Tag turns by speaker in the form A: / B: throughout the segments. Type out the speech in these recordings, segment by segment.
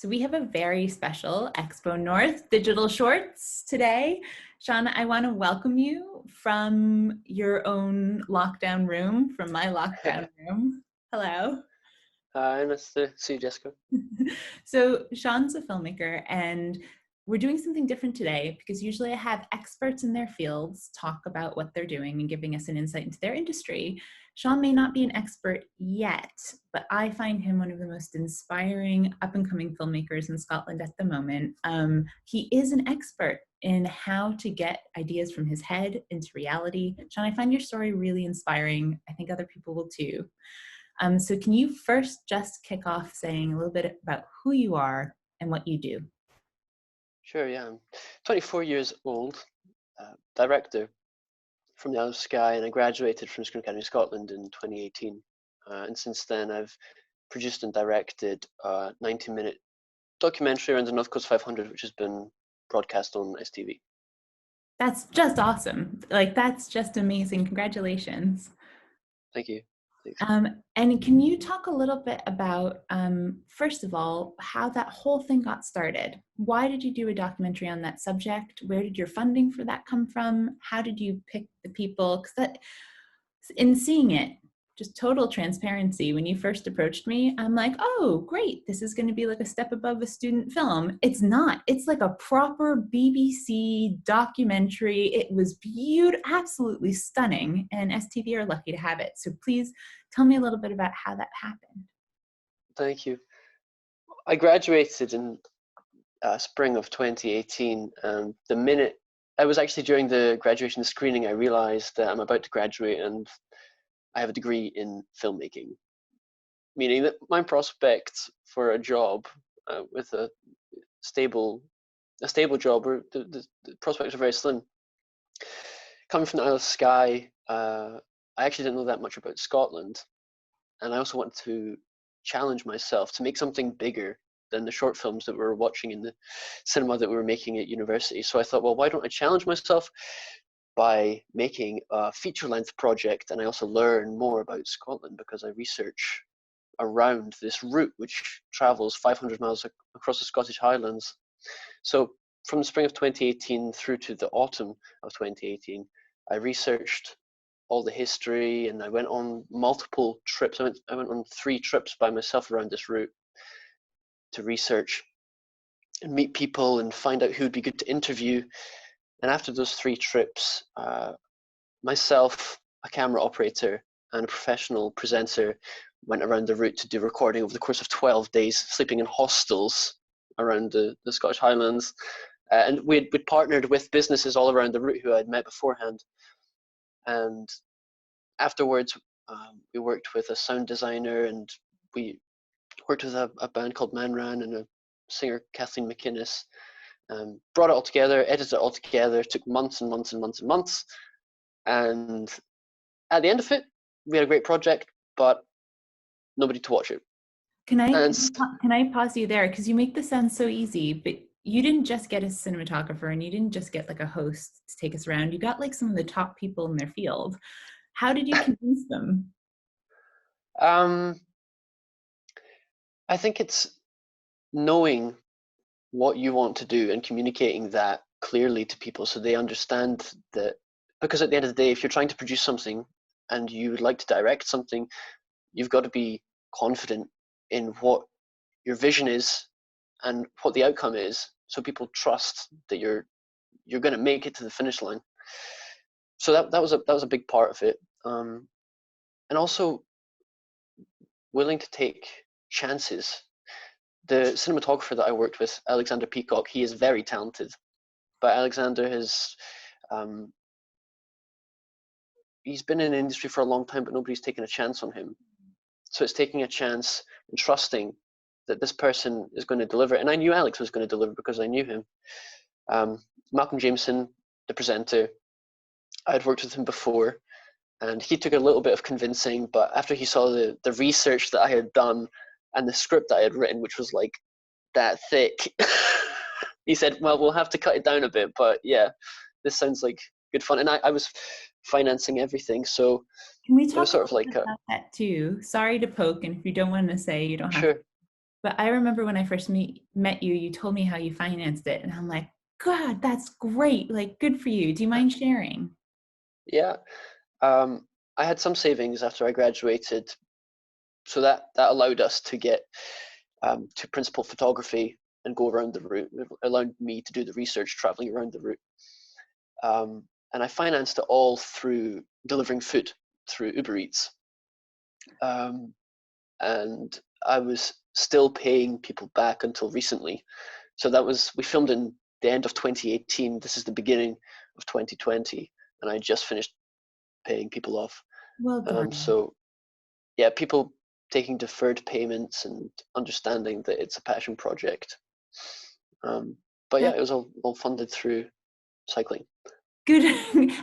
A: So we have a very special Expo North digital shorts today. Sean, I want to welcome you from your own lockdown room, from my lockdown room. Hello.
B: Hi, nice to see you, Jessica.
A: So Sean's a filmmaker, and we're doing something different today because usually I have experts in their fields talk about what they're doing and giving us an insight into their industry. Sean may not be an expert yet, but I find him one of the most inspiring up-and-coming filmmakers in Scotland at the moment. He is an expert in how to get ideas from his head into reality. Sean, I find your story really inspiring. I think other people will too. So can you first just kick off saying a little bit about who you are and what you do?
B: Sure, yeah. I'm 24 years old, director from the Isle of Skye, and I graduated from Screen Academy Scotland in 2018. And since then, I've produced and directed a 90-minute documentary around the North Coast 500, which has been broadcast on STV.
A: That's just awesome. Like, that's just amazing. Congratulations.
B: Thank you. Thanks.
A: And can you talk a little bit about, first of all, how that whole thing got started? Why did you do a documentary on that subject? Where did your funding for that come from? How did you pick the people? Because that, in seeing it, just total transparency, when you first approached me, I'm like, oh, great, this is going to be like a step above a student film. It's not. It's like a proper BBC documentary. It was beautiful, absolutely stunning, and STV are lucky to have it. So please tell me a little bit about how that happened.
B: Thank you. I graduated in spring of 2018, and the minute I was actually during the graduation screening, I realized that I'm about to graduate and I have a degree in filmmaking, meaning that my prospects for a job with a stable job, or the prospects are very slim. Coming from the Isle of Skye, I actually didn't know that much about Scotland, and I also wanted to challenge myself to make something bigger than the short films that we were watching in the cinema that we were making at university. So I thought, well, why don't I challenge myself by making a feature-length project, and I also learn more about Scotland because I research around this route which travels 500 miles across the Scottish Highlands. So from the spring of 2018 through to the autumn of 2018, I researched all the history, and I went on multiple trips. I went on 3 trips by myself around this route to research and meet people and find out who would be good to interview. And after those 3 trips, myself, a camera operator, and a professional presenter went around the route to do recording over the course of 12 days, sleeping in hostels around the Scottish Highlands. And we'd partnered with businesses all around the route who I'd met beforehand. And afterwards, we worked with a sound designer, and we worked with a band called Manran and a singer, Kathleen McInnes. Brought it all together, edited it all together, took months and months and months and months. And at the end of it, we had a great project, but nobody to watch it.
A: Can I pause you there? Because you make this sound so easy, but you didn't just get a cinematographer and you didn't just get like a host to take us around. You got like some of the top people in their field. How did you convince them?
B: I think it's knowing what you want to do and communicating that clearly to people so they understand that, because at the end of the day, if you're trying to produce something and you would like to direct something, you've got to be confident in what your vision is and what the outcome is, so people trust that you're going to make it to the finish line. So that was a big part of it, and also willing to take chances. The cinematographer that I worked with, Alexander Peacock, he is very talented, but Alexander has he's been in the industry for a long time, but nobody's taken a chance on him. So it's taking a chance and trusting that this person is going to deliver. And I knew Alex was going to deliver because I knew him. Malcolm Jameson, the presenter, I'd worked with him before, and he took a little bit of convincing, but after he saw the research that I had done and the script that I had written, which was like that thick, he said, well, we'll have to cut it down a bit, but yeah, this sounds like good fun. And I was financing everything, so
A: can we
B: it
A: talk
B: was
A: a
B: sort
A: little
B: of like
A: bit about that too? Sorry to poke, and if you don't want to say, you don't have to.
B: sure.
A: But I remember when I first met you, you told me how you financed it, and I'm like, God, that's great. Like, good for you. Do you mind sharing?
B: Yeah. Um, I had some savings after I graduated, so that allowed us to get to principal photography and go around the route. It allowed me to do the research traveling around the route. And I financed it all through delivering food through Uber Eats. Um, and I was still paying people back until recently. So we filmed in the end of 2018. This is the beginning of 2020, and I just finished paying people off.
A: Well done.
B: So yeah, people taking deferred payments and understanding that it's a passion project. But yeah,
A: That's
B: it was all funded through cycling.
A: good.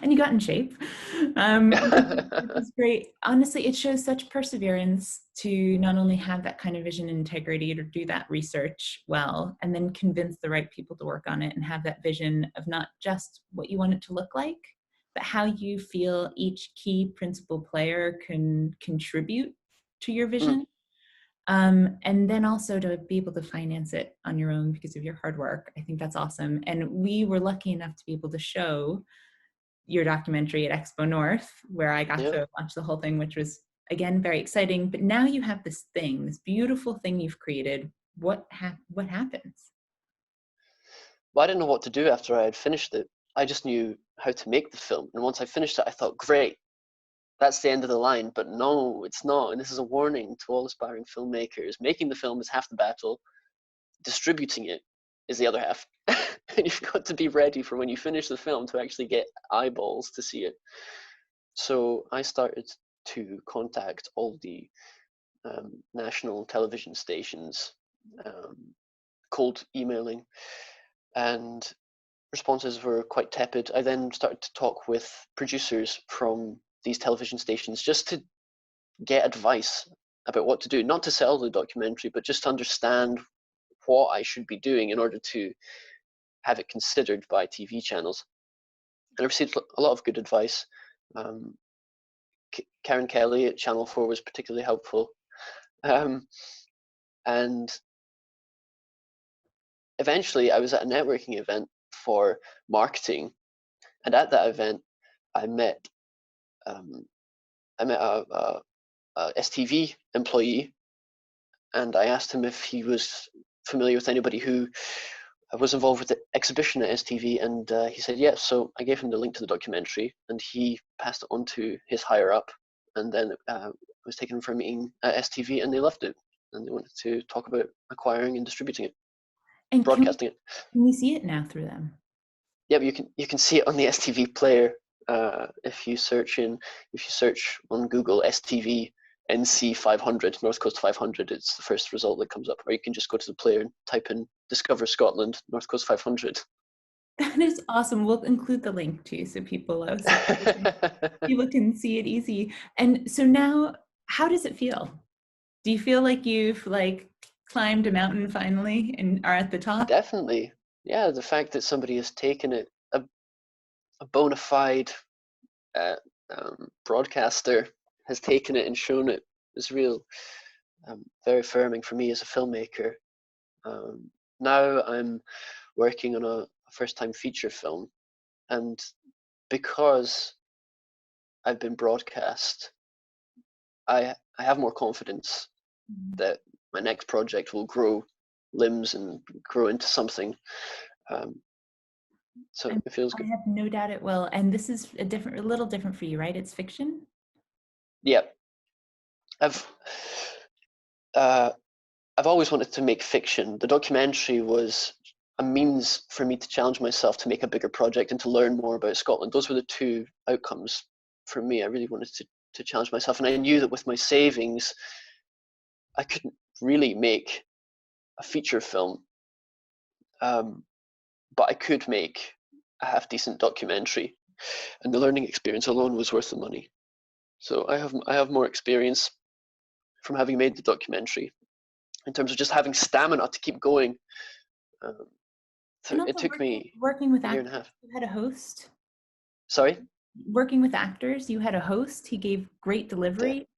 A: And you got in shape, which is great. Honestly, it shows such perseverance to not only have that kind of vision and integrity to do that research well, and then convince the right people to work on it and have that vision of not just what you want it to look like, but how you feel each key principal player can contribute to your
B: Mm,
A: vision. And then also to be able to finance it on your own because of your hard work. I think that's awesome. And we were lucky enough to be able to show your documentary at Expo North, where I got
B: yeah.
A: to watch the whole thing, which was, again, very exciting. But now you have this thing, this beautiful thing you've created. What happens?
B: Well, I didn't know what to do after I had finished it. I just knew how to make the film. And once I finished it, I thought, great, that's the end of the line. But no, it's not. And this is a warning to all aspiring filmmakers. Making the film is half the battle. Distributing it is the other half. And you've got to be ready for when you finish the film to actually get eyeballs to see it. So I started to contact all the national television stations, um, cold emailing, and responses were quite tepid. I then started to talk with producers from these television stations just to get advice about what to do, not to sell the documentary, but just to understand what I should be doing in order to have it considered by TV channels. And I received a lot of good advice. Um, Karen Kelly at Channel 4 was particularly helpful. Um, and eventually, I was at a networking event for marketing. And at that event, I met um, a STV employee, and I asked him if he was familiar with anybody who was involved with the exhibition at STV, and he said yes. So I gave him the link to the documentary, and he passed it on to his higher up, and then I was taken for a meeting at STV, and they loved it, and they wanted to talk about acquiring and distributing it,
A: And
B: broadcasting it.
A: can we see it now through them?
B: Yeah, but you can see it on the STV player if you search on Google STV NC 500 North Coast 500. It's the first result that comes up, or you can just go to the player and type in Discover Scotland North Coast 500.
A: That is awesome. We'll include the link too, so people can see it easy. And so now, how does it feel? Do you feel like you've climbed a mountain finally and are at the top?
B: Definitely, yeah. The fact that somebody has taken it, a bona fide uh, broadcaster has taken it and shown it, is real, very affirming for me as a filmmaker. Um, Now I'm working on a first-time feature film, and because I've been broadcast, I have more confidence that my next project will grow limbs and grow into something. Um, so
A: I'm,
B: it feels
A: I
B: good.
A: have no doubt it will. And this is a little different for you, right? It's fiction.
B: Yeah, I've uh, I've always wanted to make fiction. The documentary was a means for me to challenge myself to make a bigger project and to learn more about Scotland. Those were the two outcomes for me. I really wanted to challenge myself, and I knew that with my savings, I couldn't really make a feature film, um, but I could make a half decent documentary, and the learning experience alone was worth the money. So I have more experience from having made the documentary in terms of just having stamina to keep going. Um,
A: And
B: it
A: also
B: took me
A: working with
B: a year and a
A: actors,
B: half.
A: you had a host.
B: Sorry.
A: Working with actors, you had a host. He gave great
B: De-
A: delivery.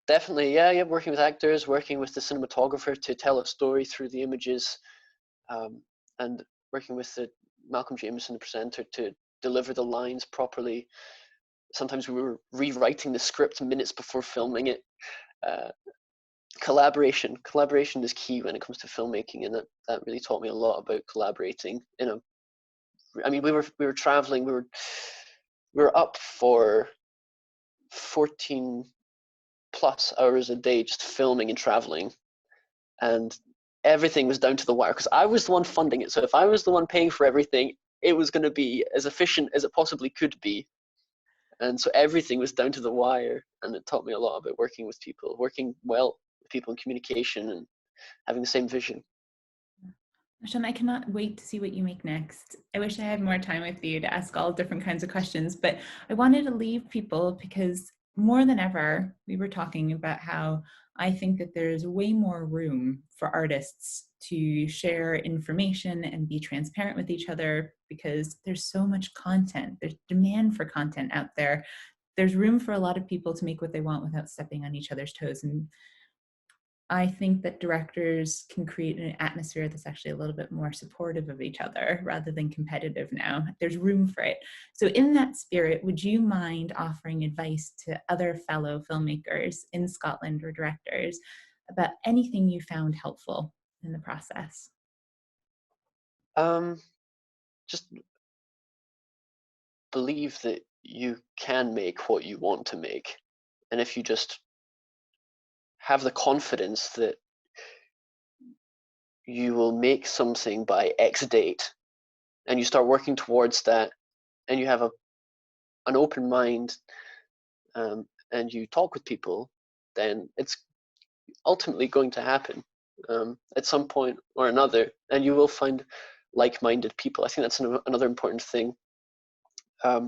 B: Definitely, yeah, yeah. Working with actors, working with the cinematographer to tell a story through the images, and working with the Malcolm Jameson, the presenter, to deliver the lines properly. Sometimes we were rewriting the script minutes before filming it. Uh, collaboration is key when it comes to filmmaking, and that really taught me a lot about collaborating. I mean, we were traveling, we were up for 14 plus hours a day just filming and traveling, and everything was down to the wire because I was the one funding it. So if I was the one paying for everything, it was going to be as efficient as it possibly could be. And so everything was down to the wire, and it taught me a lot about working with people, working well with people in communication, and having the same vision.
A: Sean, I cannot wait to see what you make next. I wish I had more time with you to ask all different kinds of questions, but I wanted to leave people because more than ever, we were talking about how I think that there's way more room for artists to share information and be transparent with each other because there's so much content. There's demand for content out there. There's room for a lot of people to make what they want without stepping on each other's toes. And I think that directors can create an atmosphere that's actually a little bit more supportive of each other rather than competitive now. There's room for it. So in that spirit, would you mind offering advice to other fellow filmmakers in Scotland or directors about anything you found helpful in the process?
B: Um, just believe that you can make what you want to make, and if you just have the confidence that you will make something by X date, and you start working towards that, and you have an open mind, and you talk with people, then it's ultimately going to happen at some point or another, and you will find like-minded people. I think that's another important thing.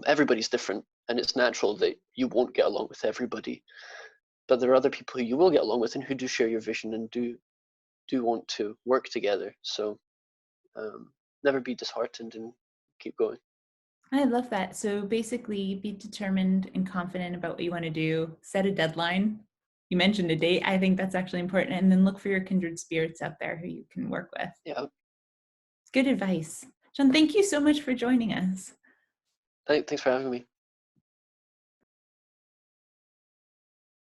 B: Everybody's different, and it's natural that you won't get along with everybody, but there are other people who you will get along with and who do share your vision and do want to work together. So never be disheartened and keep going.
A: I love that. So basically, be determined and confident about what you want to do, set a deadline. You mentioned a date. I think that's actually important. And then look for your kindred spirits out there who you can work with.
B: Yeah.
A: Good advice. Sean, thank you so much for joining us.
B: Thanks for having me.